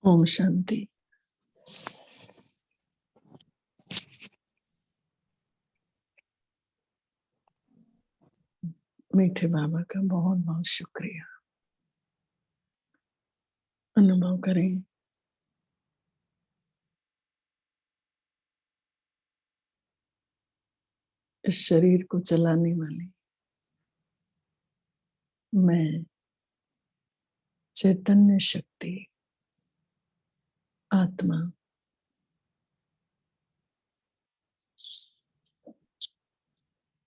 ओम शांति। मीठे बाबा का बहुत बहुत शुक्रिया। अनुभव करें इस शरीर को चलाने वाली मैं चैतन्य शक्ति आत्मा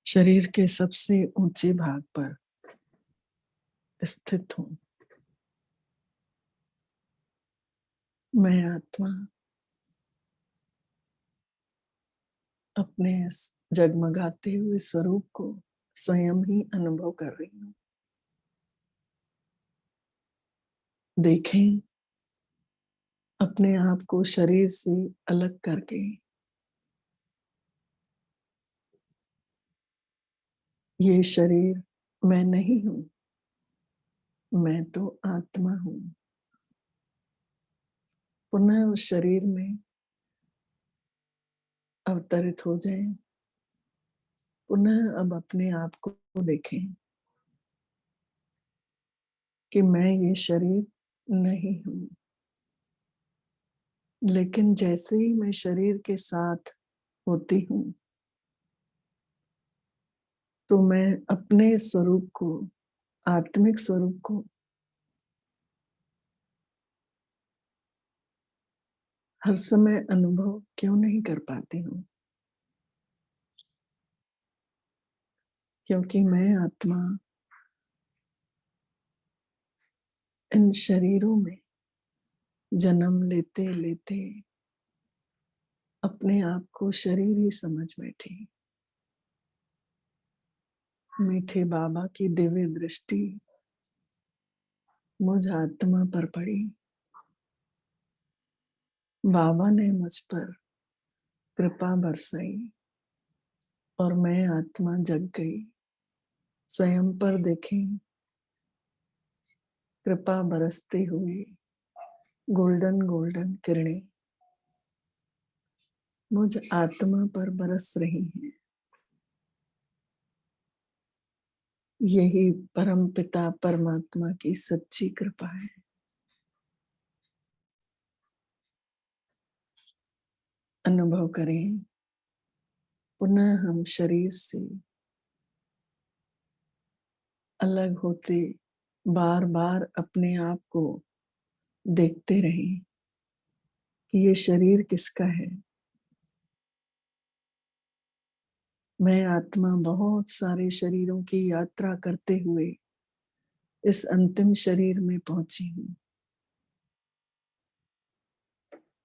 शरीर के सबसे ऊंचे भाग पर स्थित हूँ। मैं आत्मा अपने इस जगमगाते हुए स्वरूप को स्वयं ही अनुभव कर रही हूँ। देखें अपने आप को शरीर से अलग करके। ये शरीर मैं नहीं हूँ, मैं तो आत्मा हूँ। पुनः उस शरीर में अवतरित हो जाएं। पुनः अब अपने आप को देखें कि मैं ये शरीर नहीं हूँ, लेकिन जैसे ही मैं शरीर के साथ होती हूँ तो मैं अपने स्वरूप को, आत्मिक स्वरूप को हर समय अनुभव क्यों नहीं कर पाती हूँ? क्योंकि मैं आत्मा इन शरीरों में जन्म लेते लेते अपने आप को शरीर ही समझ बैठी। मीठे बाबा की दिव्य दृष्टि मुझ आत्मा पर पड़ी। बाबा ने मुझ पर कृपा बरसाई और मैं आत्मा जग गई। स्वयं पर देखें कृपा बरसते हुए गोल्डन गोल्डन किरणें मुझ आत्मा पर बरस रही हैं। यही परम पिता परमात्मा की सच्ची कृपा है। अनुभव करें पुनः हम शरीर से अलग होते बार बार अपने आप को देखते रहें कि ये शरीर किसका है। मैं आत्मा बहुत सारे शरीरों की यात्रा करते हुए इस अंतिम शरीर में पहुंची हूँ।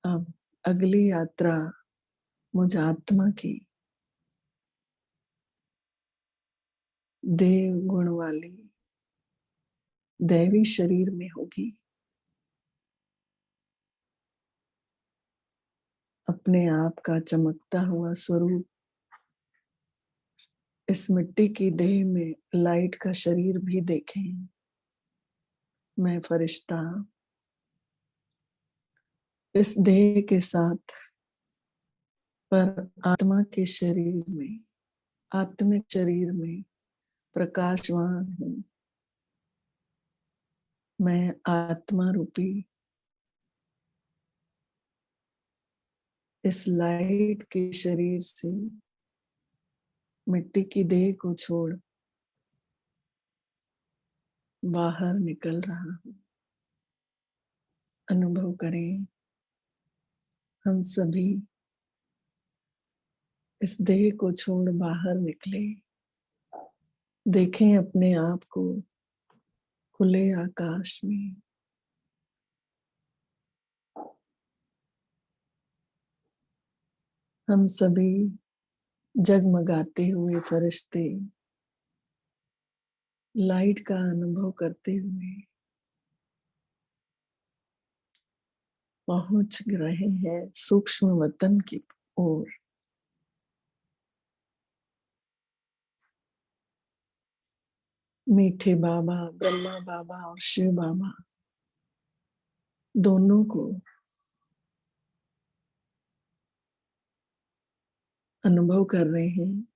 अब अगली यात्रा मुझ आत्मा की देव गुण वाली दैवी शरीर में होगी। अपने आप का चमकता हुआ स्वरूप इस मिट्टी की देह में लाइट का शरीर भी देखें। मैं फरिश्ता इस देह के साथ पर आत्मा के शरीर में, आत्मिक शरीर में प्रकाशवान हूँ। मैं आत्मा रूपी इस लाइट के शरीर से मिट्टी की देह को छोड़ बाहर निकल रहा हूँ। अनुभव करें हम सभी इस देह को छोड़ बाहर निकले। देखें अपने आप को खुले आकाश में। हम सभी जगमगाते हुए फरिश्ते लाइट का अनुभव करते हुए पहुंच रहे हैं सूक्ष्म वतन की ओर। मीठे बाबा, ब्रह्मा बाबा और शिव बाबा दोनों को अनुभव कर रहे हैं।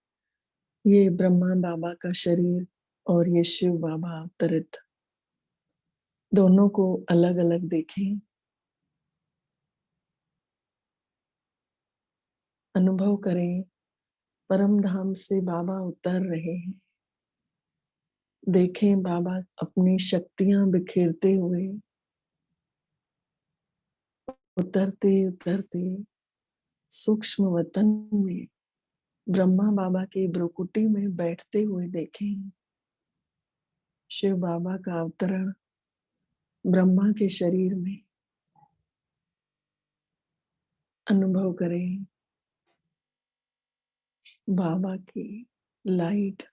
ये ब्रह्मा बाबा का शरीर और ये शिव बाबा अवतरित, दोनों को अलग अलग देखें। अनुभव करें परम धाम से बाबा उतर रहे हैं। देखें बाबा अपनी शक्तियां बिखेरते हुए उतरते उतरते सूक्ष्म वतन में ब्रह्मा बाबा की ब्रुकुटी में बैठते हुए देखें। शिव बाबा का अवतरण ब्रह्मा के शरीर में अनुभव करें। बाबा की लाइट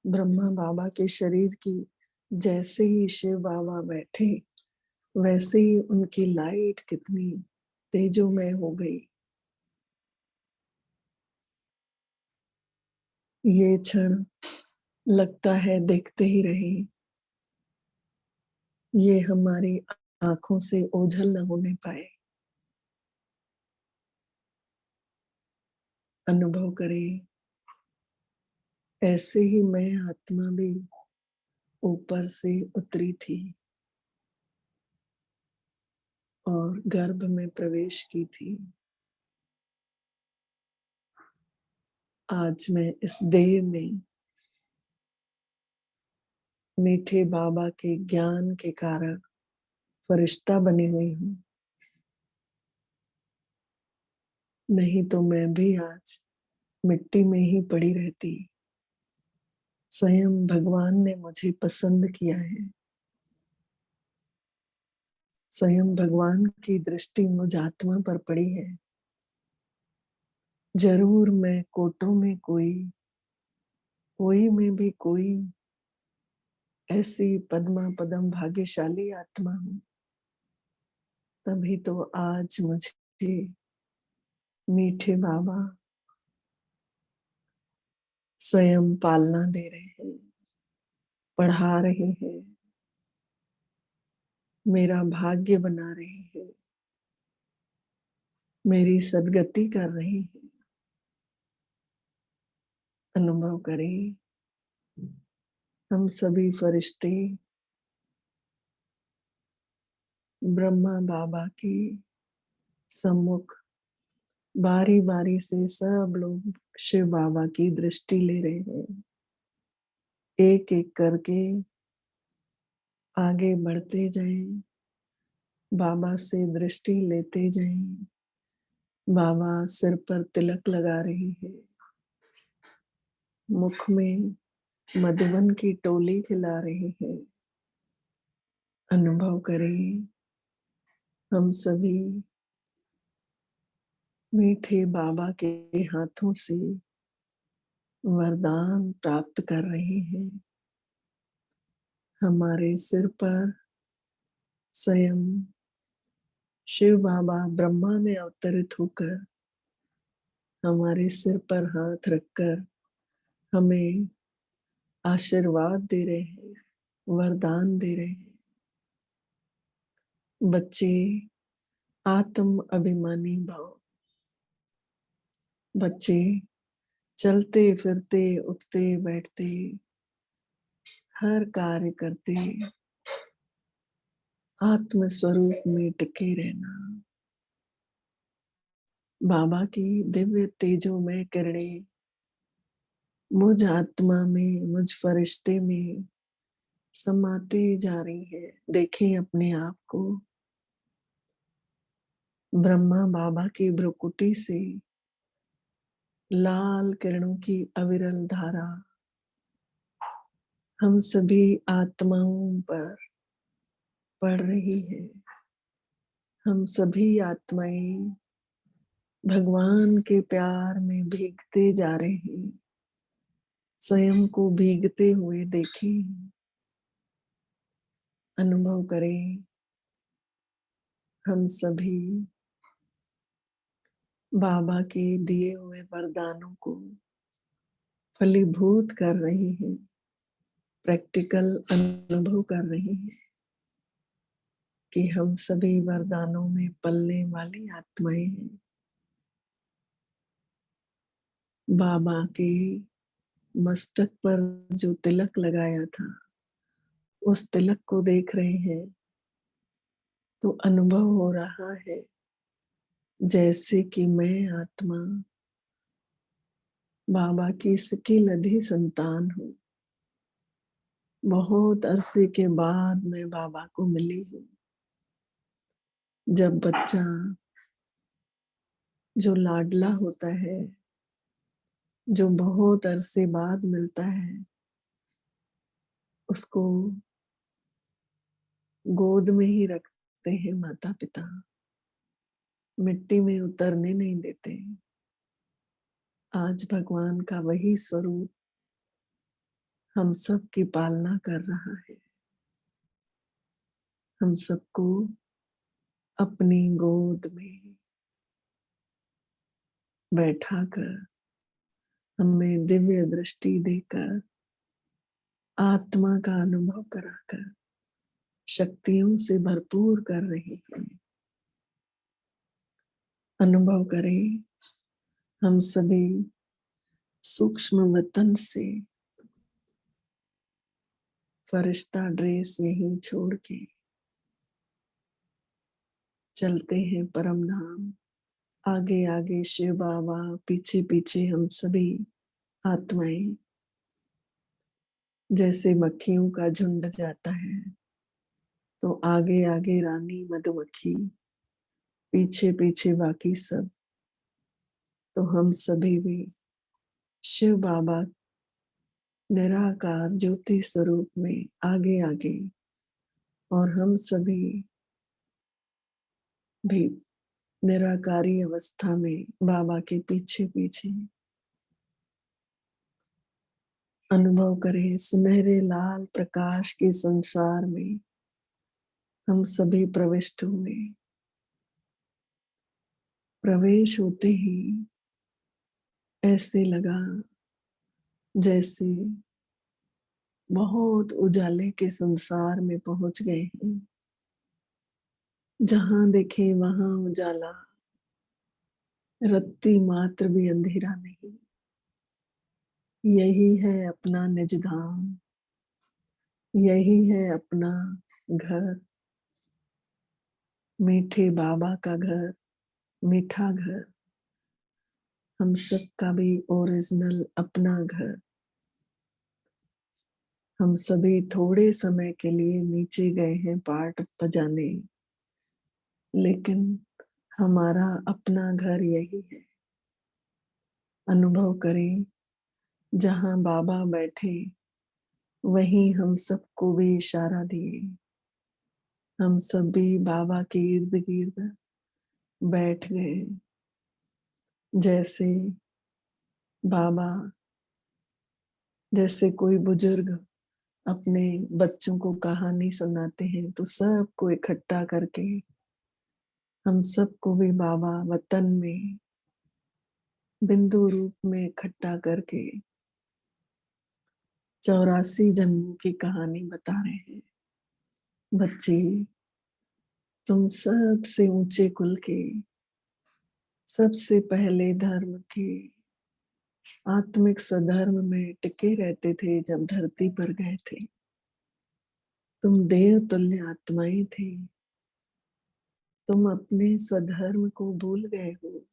ब्रह्मा बाबा के शरीर की, जैसे ही शिव बाबा बैठे वैसे ही उनकी लाइट कितनी तेजोमय हो गई। ये क्षण लगता है देखते ही रहे, ये हमारी आंखों से ओझल न होने पाए। अनुभव करें ऐसे ही मैं आत्मा भी ऊपर से उतरी थी और गर्भ में प्रवेश की थी। आज मैं इस देह में मीठे बाबा के ज्ञान के कारण फरिश्ता बनी हुई हूँ। नहीं तो मैं भी आज मिट्टी में ही पड़ी रहती। स्वयं भगवान ने मुझे पसंद किया है। स्वयं भगवान की दृष्टि मुझ आत्मा पर पड़ी है। जरूर मैं कोटों में कोई में भी कोई ऐसी पद्मा पदम भाग्यशाली आत्मा हूं। तभी तो आज मुझे मीठे बाबा स्वयं पालना दे रहे हैं, पढ़ा रहे हैं, मेरा भाग्य बना रहे हैं, मेरी सदगति कर रहे हैं। अनुभव करें हम सभी फरिश्ते ब्रह्मा बाबा की सम्मुख बारी बारी से सब लोग शिव बाबा की दृष्टि ले रहे हैं। एक एक करके आगे बढ़ते जाएं, बाबा से दृष्टि लेते जाएं। बाबा सिर पर तिलक लगा रहे हैं, मुख में मधुबन की टोली खिला रहे हैं। अनुभव करें हम सभी मीठे बाबा के हाथों से वरदान प्राप्त कर रहे हैं। हमारे सिर पर स्वयं शिव बाबा ब्रह्मा में अवतरित होकर हमारे सिर पर हाथ रखकर हमें आशीर्वाद दे रहे हैं, वरदान दे रहे हैं। बच्चे आत्म अभिमानी भाव, बच्चे चलते फिरते उठते बैठते हर कार्य करते आत्म स्वरूप में टिके रहना। बाबा की दिव्य तेजोमय किरणें मुझ आत्मा में, मुझ फरिश्ते में समाते जा रही है। देखें अपने आप को ब्रह्मा बाबा की भ्रुकुटी से लाल किरणों की अविरल धारा हम सभी आत्माओं पर पड़ रही है। हम सभी आत्माएं भगवान के प्यार में भीगते जा रहे हैं। स्वयं को भीगते हुए देखें। अनुभव करें हम सभी बाबा के दिए हुए वरदानों को फलीभूत कर रहे हैं, प्रैक्टिकल अनुभव कर रहे हैं। कि हम सभी वरदानों में पलने वाली आत्माएं हैं। बाबा के मस्तक पर जो तिलक लगाया था, उस तिलक को देख रहे हैं तो अनुभव हो रहा है जैसे कि मैं आत्मा बाबा की सकी लधी संतान हूँ। बहुत अरसे के बाद मैं बाबा को मिली हूँ। जब बच्चा जो लाडला होता है, जो बहुत अरसे बाद मिलता है, उसको गोद में ही रखते हैं माता पिता, मिट्टी में उतरने नहीं देते। आज भगवान का वही स्वरूप हम सब की पालना कर रहा है। हम सबको अपनी गोद में बैठाकर, हमें दिव्य दृष्टि देकर, आत्मा का अनुभव कराकर शक्तियों से भरपूर कर रही है। अनुभव करें, हम सभी सूक्ष्म वतन से फरिश्ता ड्रेस यहीं छोड़ के चलते हैं परम धाम। आगे आगे शिव बाबा, पीछे पीछे हम सभी आत्माएं। जैसे मक्खियों का झुंड जाता है तो आगे आगे रानी मधुमक्खी, पीछे पीछे बाकी सब। तो हम सभी भी शिव बाबा निराकार ज्योति स्वरूप में आगे आगे, और हम सभी भी निराकारी अवस्था में बाबा के पीछे पीछे। अनुभव करें, सुनहरे लाल प्रकाश के संसार में हम सभी प्रविष्ट हुए। प्रवेश होते ही ऐसे लगा जैसे बहुत उजाले के संसार में पहुंच गए हैं। जहां देखे वहां उजाला, रत्ती मात्र भी अंधेरा नहीं। यही है अपना निज धाम, यही है अपना घर, मीठे बाबा का घर, मीठा घर, हम सबका भी ओरिजिनल अपना घर। हम सभी थोड़े समय के लिए नीचे गए हैं पार्ट बजाने, लेकिन हमारा अपना घर यही है। अनुभव करें, जहां बाबा बैठे वहीं हम सबको भी इशारा दिए। हम सब भी बाबा के इर्द गिर्द बैठ गए। जैसे बाबा, जैसे कोई बुजुर्ग अपने बच्चों को कहानी सुनाते हैं तो सबको इकट्ठा करके हम सबको भी बाबा वतन में बिंदु रूप में इकट्ठा करके 84 जन्मों की कहानी बता रहे हैं। बच्चे, तुम सबसे ऊंचे कुल के, सबसे पहले धर्म के आत्मिक स्वधर्म में टिके रहते थे। जब धरती पर गए थे तुम देव तुल्य आत्माएं थे। तुम अपने स्वधर्म को भूल गए हो।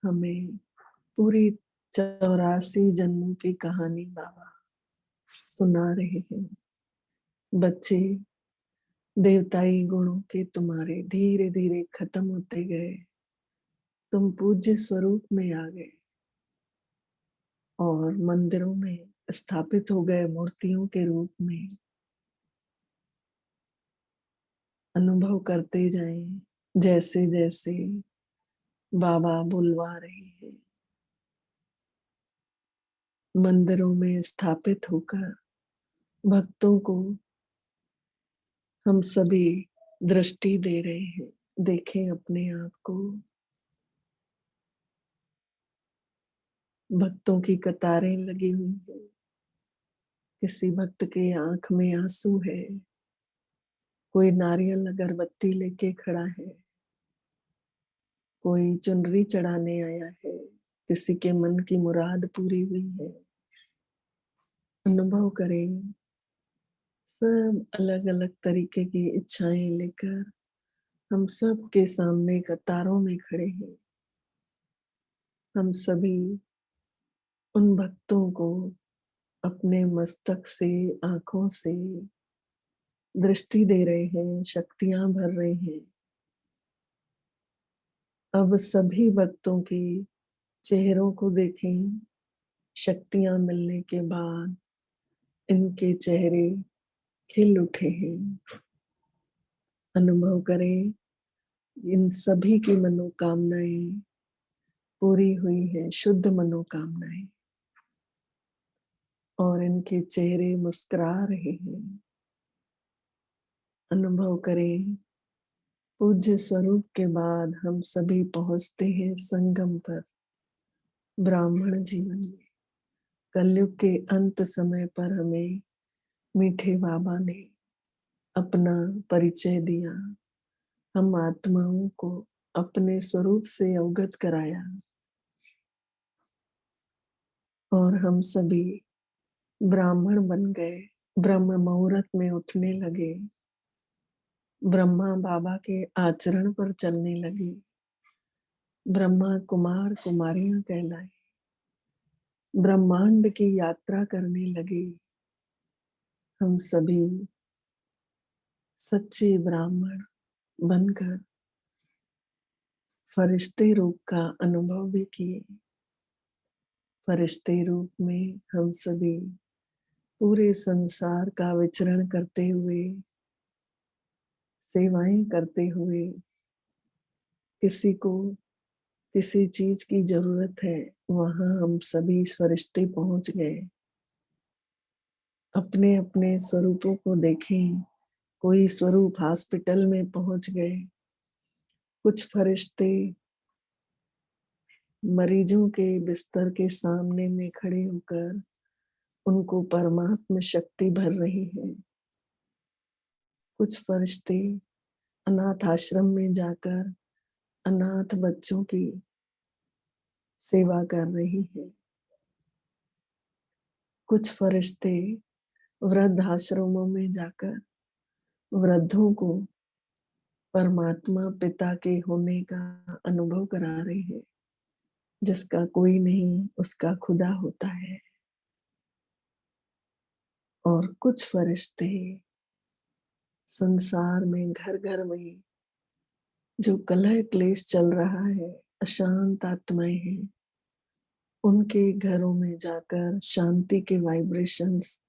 हमें पूरी 84 जन्मों की कहानी बाबा सुना रहे हैं। बच्चे, देवताई गुणों के तुम्हारे धीरे धीरे खत्म होते गए। तुम पूज्य स्वरूप में आ गए और मंदिरों में स्थापित हो गए मूर्तियों के रूप में। अनुभव करते जाएं जैसे जैसे बाबा बुलवा रहे हैं। मंदिरों में स्थापित होकर भक्तों को हम सभी दृष्टि दे रहे हैं। देखें अपने आप को। भक्तों की कतारें लगी हुई हैं। किसी भक्त के आंख में आंसू है, कोई नारियल अगरबत्ती लेके खड़ा है, कोई चुनरी चढ़ाने आया है, किसी के मन की मुराद पूरी हुई है। अनुभव करें, सब अलग अलग तरीके की इच्छाएं लेकर हम सब के सामने कतारों में खड़े हैं। हम सभी उन भक्तों को अपने मस्तक से, आंखों से दृष्टि दे रहे हैं, शक्तियां भर रहे हैं। अब सभी भक्तों के चेहरों को देखें। शक्तियां मिलने के बाद इनके चेहरे खिल उठे हैं। अनुभव करें, इन सभी की मनोकामनाएं पूरी हुई है, शुद्ध मनोकामनाएं, और इनके चेहरे मुस्कुरा रहे हैं। अनुभव करें, पूज्य स्वरूप के बाद हम सभी पहुंचते हैं संगम पर, ब्राह्मण जीवन में। कलयुग के अंत समय पर हमें मीठे बाबा ने अपना परिचय दिया, हम आत्माओं को अपने स्वरूप से अवगत कराया, और हम सभी ब्राह्मण बन गए। ब्रह्म मुहूर्त में उठने लगे, ब्रह्मा बाबा के आचरण पर चलने लगे, ब्रह्मा कुमार कुमारियां कहलाए, ब्रह्मांड की यात्रा करने लगे। हम सभी सच्चे ब्राह्मण बनकर फरिश्ते रूप का अनुभव भी किए। फरिश्ते रूप में हम सभी पूरे संसार का विचरण करते हुए, सेवाएं करते हुए, किसी को किसी चीज की जरूरत है, वहां हम सभी फरिश्ते पहुंच गए। अपने अपने स्वरूपों को देखें। कोई स्वरूप हॉस्पिटल में पहुंच गए, कुछ फरिश्ते मरीजों के बिस्तर के सामने में खड़े होकर उनको परमात्म शक्ति भर रही है। कुछ फरिश्ते अनाथ आश्रम में जाकर अनाथ बच्चों की सेवा कर रही है। कुछ फरिश्ते वृद्ध आश्रमों में जाकर वृद्धों को परमात्मा पिता के होने का अनुभव करा रहे हैं। जिसका कोई नहीं उसका खुदा होता है। और कुछ फरिश्ते संसार में घर घर में जो कलह क्लेश चल रहा है, अशांत आत्माएं हैं, उनके घरों में जाकर शांति के वाइब्रेशंस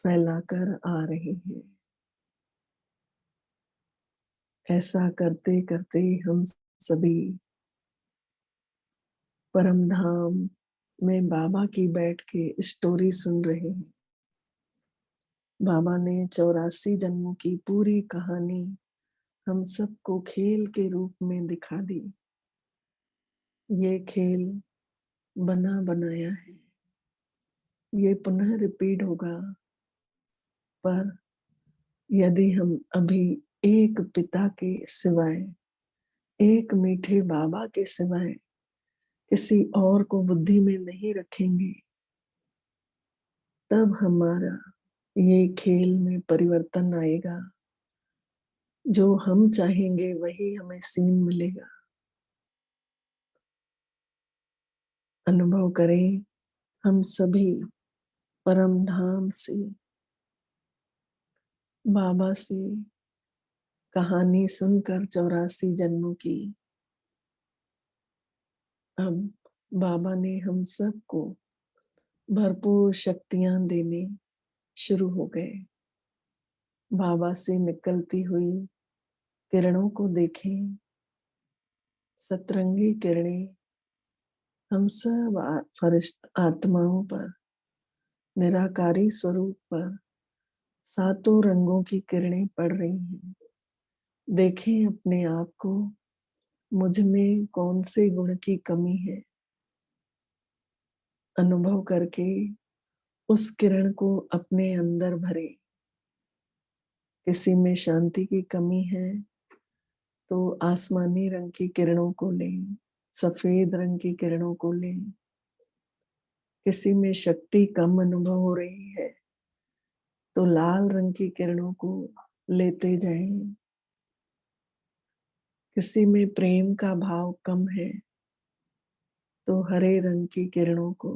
फैलाकर आ रही है। ऐसा करते करते हम सभी परम धाम में बाबा की बैठ के स्टोरी सुन रहे हैं। बाबा ने 84 जन्मों की पूरी कहानी हम सबको खेल के रूप में दिखा दी। ये खेल बना बनाया है, ये पुनः रिपीट होगा। पर यदि हम अभी एक पिता के सिवाय, एक मीठे बाबा के सिवाय किसी और को बुद्धि में नहीं रखेंगे, तब हमारा ये खेल में परिवर्तन आएगा। जो हम चाहेंगे वही हमें सीन मिलेगा। अनुभव करें, हम सभी परम धाम से, बाबा से कहानी सुनकर 84 जन्मों की, अब बाबा ने हम सबको भरपूर शक्तियां देने शुरू हो गए। बाबा से निकलती हुई किरणों को देखें, सतरंगी किरणें हम सब फरिश्त आत्माओं पर, निराकारी स्वरूप पर सातों रंगों की किरणें पड़ रही हैं। देखें अपने आप को, मुझ में कौन से गुण की कमी है। अनुभव करके उस किरण को अपने अंदर भरे। किसी में शांति की कमी है तो आसमानी रंग की किरणों को लें, सफेद रंग की किरणों को लें। किसी में शक्ति कम अनुभव हो रही है तो लाल रंग की किरणों को लेते जाएं। किसी में प्रेम का भाव कम है तो हरे रंग की किरणों को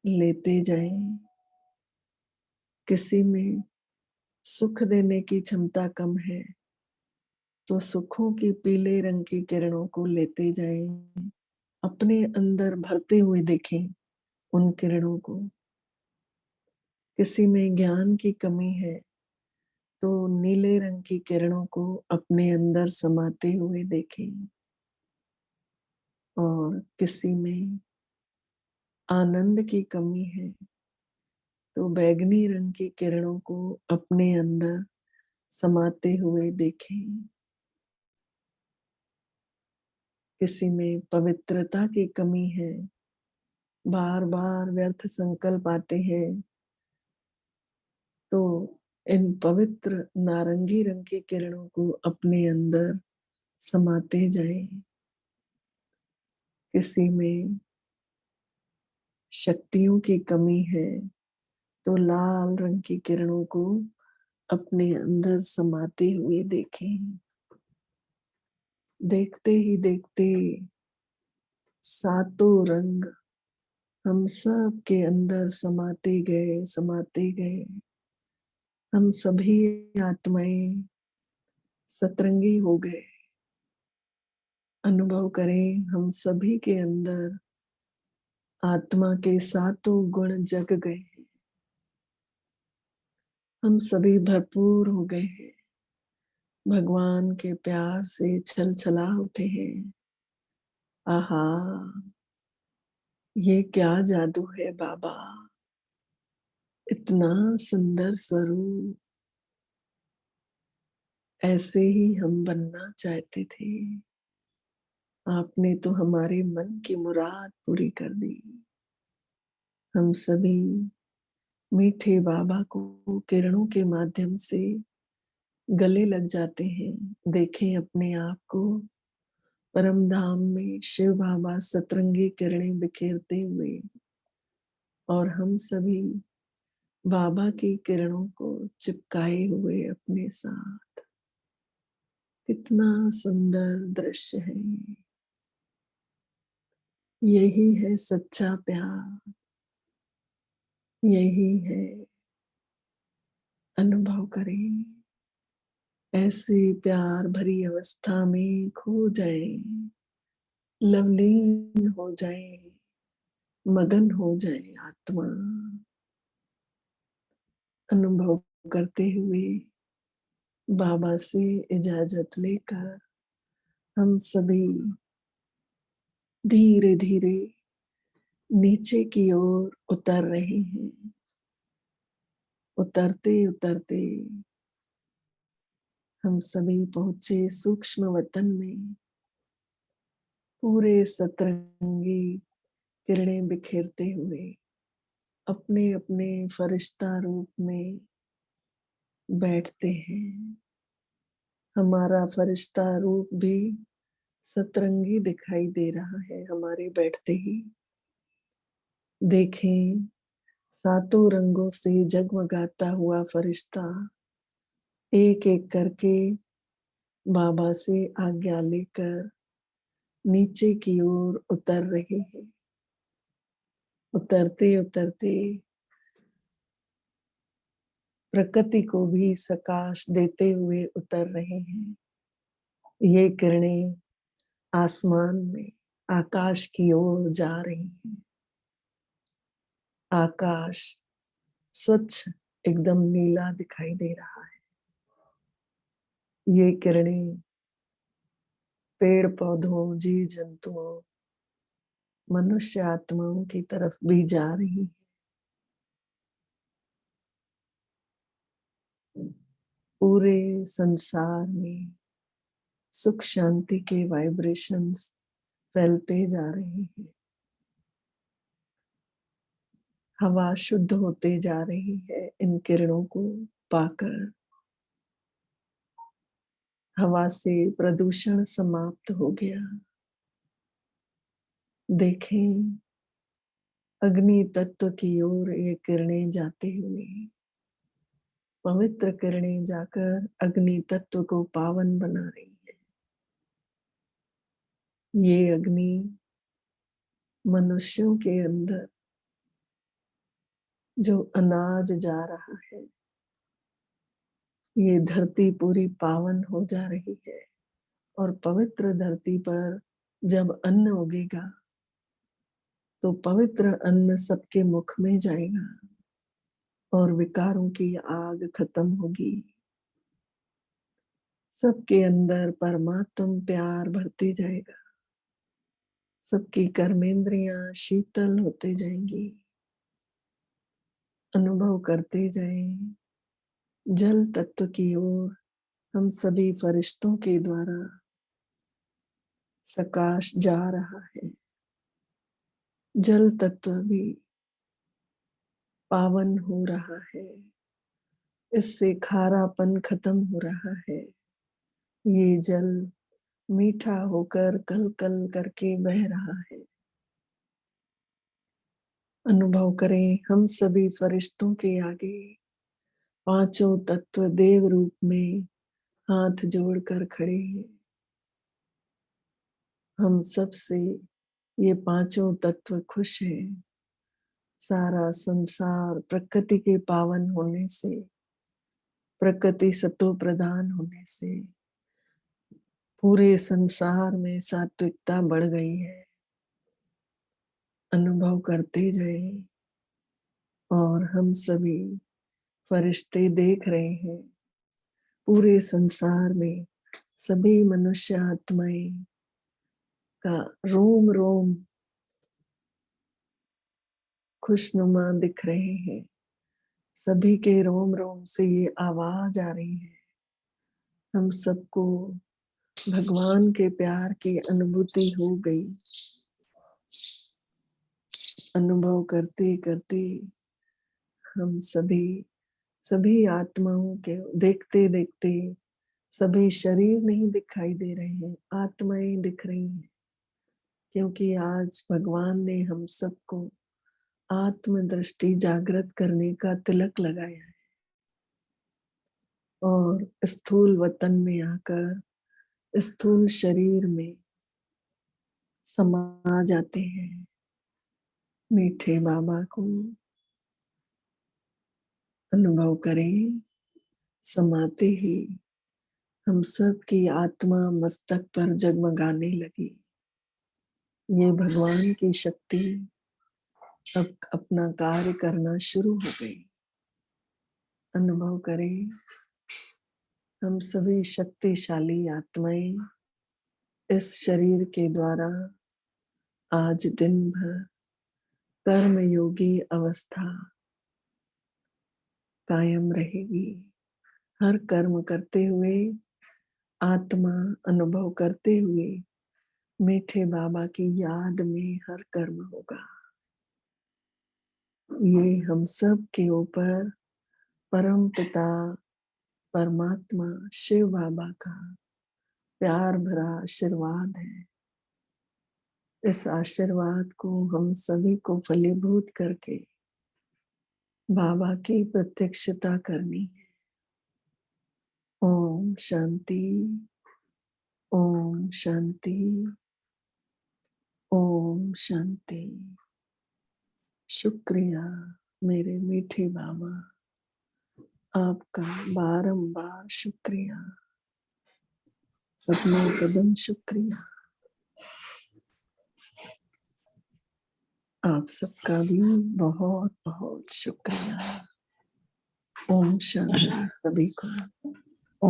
लेते जाएं। किसी में सुख देने की क्षमता कम है तो सुखों की पीले रंग की किरणों को लेते जाएं। अपने अंदर भरते हुए देखें उन किरणों को। किसी में ज्ञान की कमी है तो नीले रंग की किरणों को अपने अंदर समाते हुए देखें। और किसी में आनंद की कमी है तो बैगनी रंग की किरणों को अपने अंदर समाते हुए देखें। किसी में पवित्रता की कमी है, बार बार व्यर्थ संकल्प आते हैं, तो इन पवित्र नारंगी रंग की किरणों को अपने अंदर समाते जाएं। किसी में शक्तियों की कमी है तो लाल रंग की किरणों को अपने अंदर समाते हुए देखें। देखते ही देखते सातों रंग हम सब के अंदर समाते गए। हम सभी आत्माएं सतरंगी हो गए। अनुभव करें हम सभी के अंदर आत्मा के सातों गुण जग गए हैं। हम सभी भरपूर हो गए हैं, भगवान के प्यार से छल छला उठे हैं। आहा, ये क्या जादू है बाबा, इतना सुंदर स्वरूप। ऐसे ही हम बनना चाहते थे, आपने तो हमारे मन की मुराद पूरी कर दी। हम सभी मीठे बाबा को किरणों के माध्यम से गले लग जाते हैं। देखें अपने आप को परम धाम में शिव बाबा सतरंगी किरणें बिखेरते हुए, और हम सभी बाबा की किरणों को चिपकाए हुए अपने साथ। कितना सुंदर दृश्य है। यही है सच्चा प्यार, यही है। अनुभव करें, ऐसे प्यार भरी अवस्था में खो जाए, लवलीन हो जाए, मगन हो जाए आत्मा। अनुभव करते हुए बाबा से इजाजत लेकर हम सभी धीरे धीरे नीचे की ओर उतर रहे हैं। उतरते उतरते हम सभी पहुंचे सूक्ष्म वतन में। पूरे सतरंगी किरणें बिखेरते हुए अपने अपने फरिश्ता रूप में बैठते हैं। हमारा फरिश्ता रूप भी सतरंगी दिखाई दे रहा है हमारे बैठते ही। देखें, सातों रंगों से जगमगाता हुआ फरिश्ता एक एक करके बाबा से आज्ञा लेकर नीचे की ओर उतर रहे हैं। उतरते उतरते प्रकृति को भी सकाश देते हुए उतर रहे हैं। ये किरणें आसमान में आकाश की ओर जा रही हैं। आकाश स्वच्छ एकदम नीला दिखाई दे रहा है। ये किरणें पेड़ पौधों, जीव जंतुओं, मनुष्य आत्माओं की तरफ भी जा रही है। पूरे संसार में सुख शांति के वाइब्रेशंस फैलते जा रहे हैं। हवा शुद्ध होते जा रही है इन किरणों को पाकर। हवा से प्रदूषण समाप्त हो गया। देखें अग्नि तत्व की ओर ये किरणें जाते हुए, पवित्र किरणें जाकर अग्नि तत्व को पावन बना रही है। ये अग्नि मनुष्यों के अंदर जो अनाज जा रहा है, ये धरती पूरी पावन हो जा रही है। और पवित्र धरती पर जब अन्न उगेगा तो पवित्र अन्न सबके मुख में जाएगा और विकारों की आग खत्म होगी। सबके अंदर परमात्म प्यार भरते जाएगा। सबकी कर्मेंद्रियां शीतल होते जाएंगी। अनुभव करते जाएं जल तत्व की ओर हम सभी फरिश्तों के द्वारा सकाश जा रहा है। जल तत्व भी पावन हो रहा है। इससे खारापन खत्म हो रहा है। ये जल मीठा होकर कल कल करके बह रहा है। अनुभव करें हम सभी फरिश्तों के आगे पांचों तत्व देव रूप में हाथ जोड़कर खड़े हैं। हम सब से ये पांचों तत्व खुश हैं। सारा संसार प्रकृति के पावन होने से, प्रकृति सतो प्रधान होने से पूरे संसार में सात्विकता बढ़ गई है। अनुभव करते जाए और हम सभी फरिश्ते देख रहे हैं पूरे संसार में सभी मनुष्य आत्माएं का रोम रोम खुशनुमा दिख रहे हैं। सभी के रोम रोम से ये आवाज आ रही है, हम सबको भगवान के प्यार की अनुभूति हो गई। अनुभव करते करते हम सभी आत्माओं के देखते देखते सभी शरीर नहीं दिखाई दे रहे हैं, आत्माएं दिख रही हैं। क्योंकि आज भगवान ने हम सबको आत्म दृष्टि जागृत करने का तिलक लगाया है और स्थूल वतन में आकर स्थूल शरीर में समा जाते हैं। मीठे बाबा को अनुभव करें। समाते ही हम सब की आत्मा मस्तक पर जगमगाने लगी। ये भगवान की शक्ति अब अपना कार्य करना शुरू हो गई। अनुभव करें हम सभी शक्तिशाली आत्माएं इस शरीर के द्वारा आज दिन भर कर्म योगी अवस्था कायम रहेगी। हर कर्म करते हुए आत्मा अनुभव करते हुए मीठे बाबा की याद में हर कर्म होगा। ये हम सब के ऊपर परम पिता परमात्मा शिव बाबा का प्यार भरा आशीर्वाद है। इस आशीर्वाद को हम सभी को फलीभूत करके बाबा की प्रत्यक्षता करनी है। ओम शांति, ओम शांति, ओम शांति। शुक्रिया मेरे मीठे बाबा, आपका बारंबार शुक्रिया, सपनों कदम शुक्रिया। आप सबका भी बहुत बहुत शुक्रिया। ओम शांति सभी को।